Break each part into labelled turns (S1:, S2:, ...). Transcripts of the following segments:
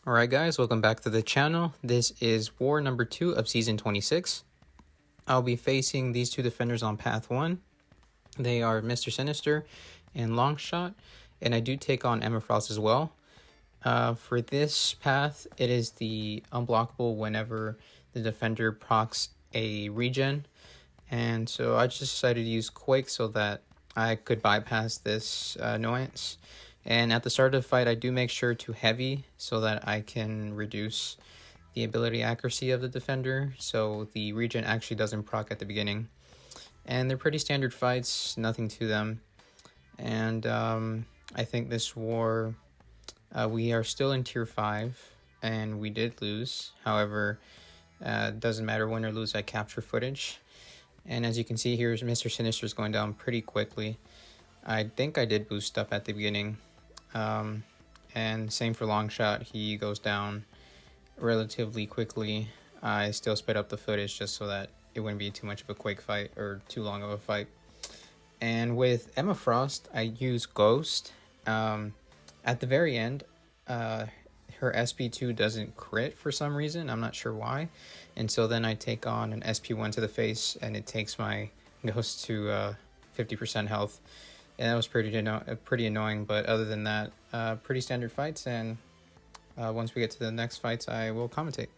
S1: Alright guys, welcome back to the channel. This is war number 2 of season 26. I'll be facing these two defenders on path 1. They are Mr. Sinister and Longshot, and I do take on Emma Frost as well. For this path, it is the unblockable whenever the defender procs a regen, and so I just decided to use Quake so that I could bypass this annoyance. And at the start of the fight, I do make sure to heavy so that I can reduce the ability accuracy of the defender, so the regen actually doesn't proc at the beginning. And they're pretty standard fights, nothing to them. And I think this war, we are still in tier 5, and we did lose. However, it doesn't matter win or lose, I capture footage. And as you can see here, Mr. Sinister is going down pretty quickly. I think I did boost up at the beginning. And same for Longshot, he goes down relatively quickly. I still sped up the footage just so that it wouldn't be too much of a quick fight or too long of a fight. And with Emma Frost, I use Ghost. At the very end, her SP2 doesn't crit for some reason, I'm not sure why. And so then I take on an SP1 to the face and it takes my Ghost to 50% health. And that was pretty annoying, but other than that, pretty standard fights, and once we get to the next fights, I will commentate.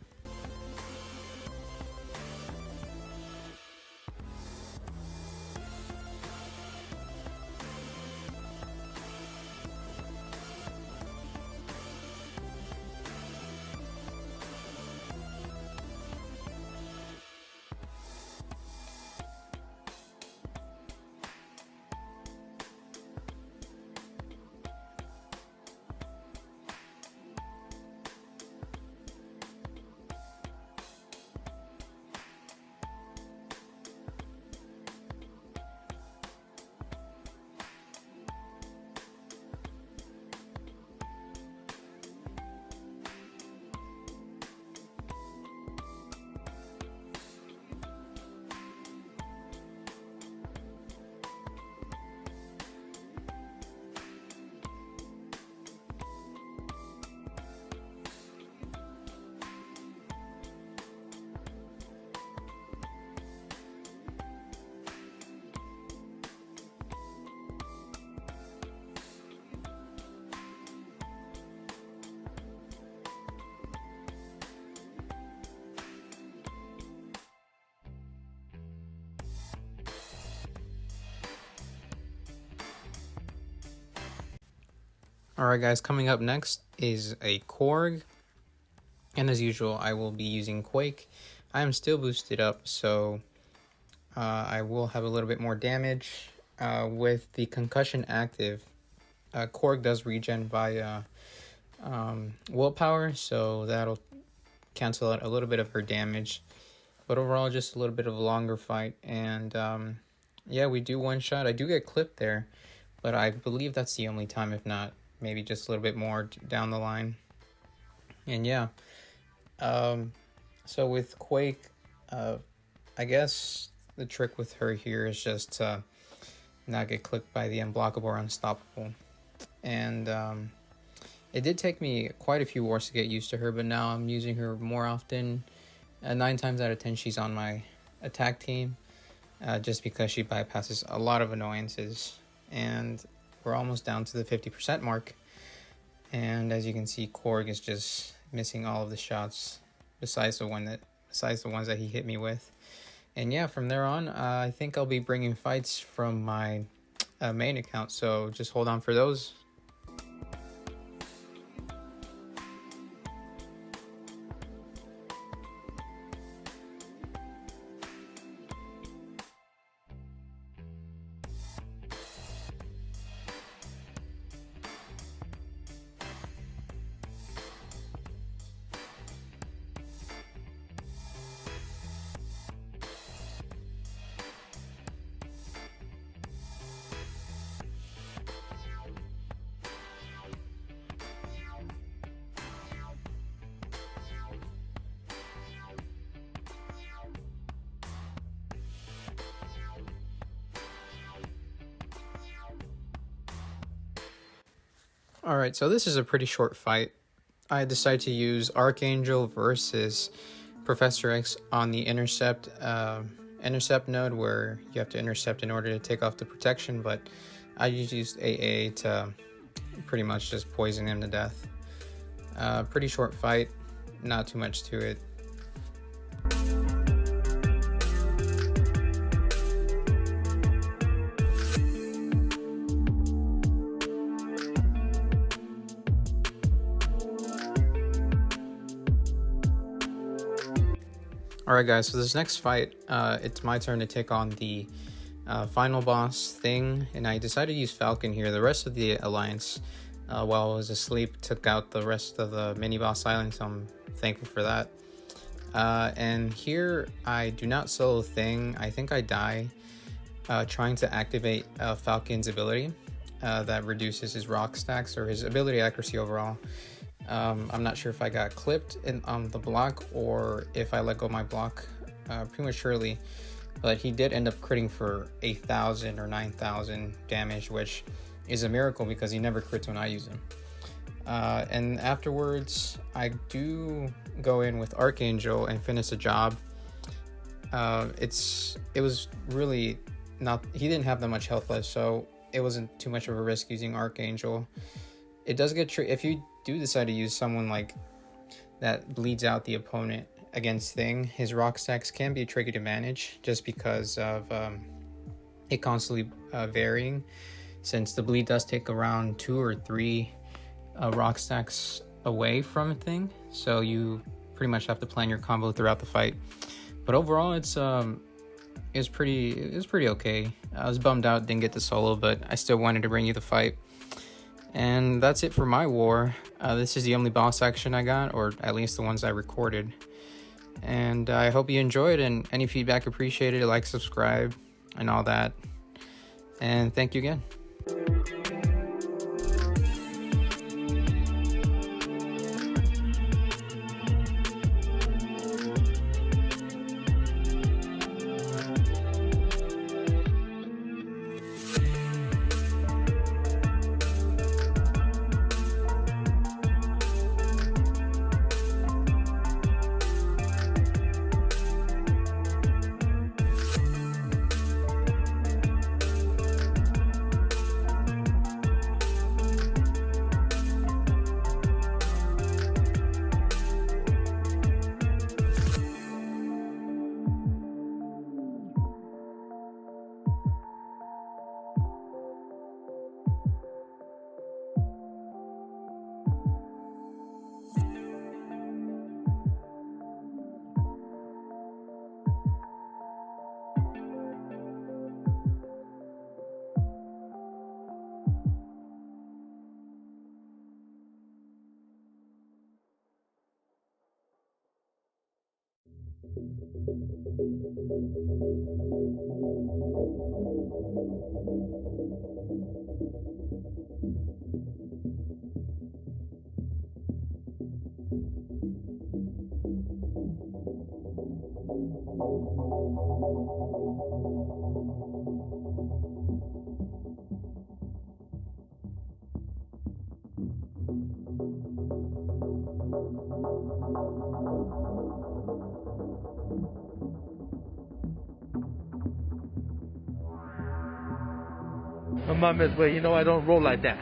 S1: Alright guys, coming up next is a Korg, and as usual I will be using Quake. I am still boosted up, so I will have a little bit more damage. With the concussion active, Korg does regen via willpower, so that'll cancel out a little bit of her damage. But overall, just a little bit of a longer fight, and yeah, we do one shot. I do get clipped there, but I believe that's the only time, if not maybe just a little bit more down the line. And yeah, so with Quake, I guess the trick with her here is just to not get clipped by the unblockable or unstoppable. And it did take me quite a few wars to get used to her, but now I'm using her more often. 9 times out of 10 she's on my attack team, just because she bypasses a lot of annoyances. And we're almost down to the 50% mark, and as you can see, Korg is just missing all of the shots besides the ones that he hit me with. And yeah, from there on, I think I'll be bringing fights from my main account, so just hold on for those. Alright, so this is a pretty short fight. I decided to use Archangel versus Professor X on the intercept node, where you have to intercept in order to take off the protection, but I just used AA to pretty much just poison him to death. Pretty short fight, not too much to it. Alright guys, so this next fight, it's my turn to take on the final boss thing, and I decided to use Falcon here. The rest of the alliance, while I was asleep, took out the rest of the mini boss island, so I'm thankful for that. And here I do not solo Thing. I think I die trying to activate Falcon's ability that reduces his rock stacks, or his ability accuracy overall. I'm not sure if I got clipped on the block or if I let go of my block prematurely, but he did end up critting for 8,000 or 9,000 damage, which is a miracle because he never crits when I use him. And afterwards, I do go in with Archangel and finish the job. It was really not, he didn't have that much health left, so it wasn't too much of a risk using Archangel. It does get tricky if you do decide to use someone like that bleeds out the opponent against Thing. His rock stacks can be tricky to manage just because of it constantly varying, since the bleed does take around 2 or 3 rock stacks away from Thing, so you pretty much have to plan your combo throughout the fight. But overall, it's pretty okay. I was bummed out didn't get the solo, but I still wanted to bring you the fight. And that's it for my war. This is the only boss action I got, or at least the ones I recorded. And I hope you enjoyed, and any feedback appreciated. Like, subscribe, and all that. And thank you again.
S2: My mom is, well, you know, I don't roll like that.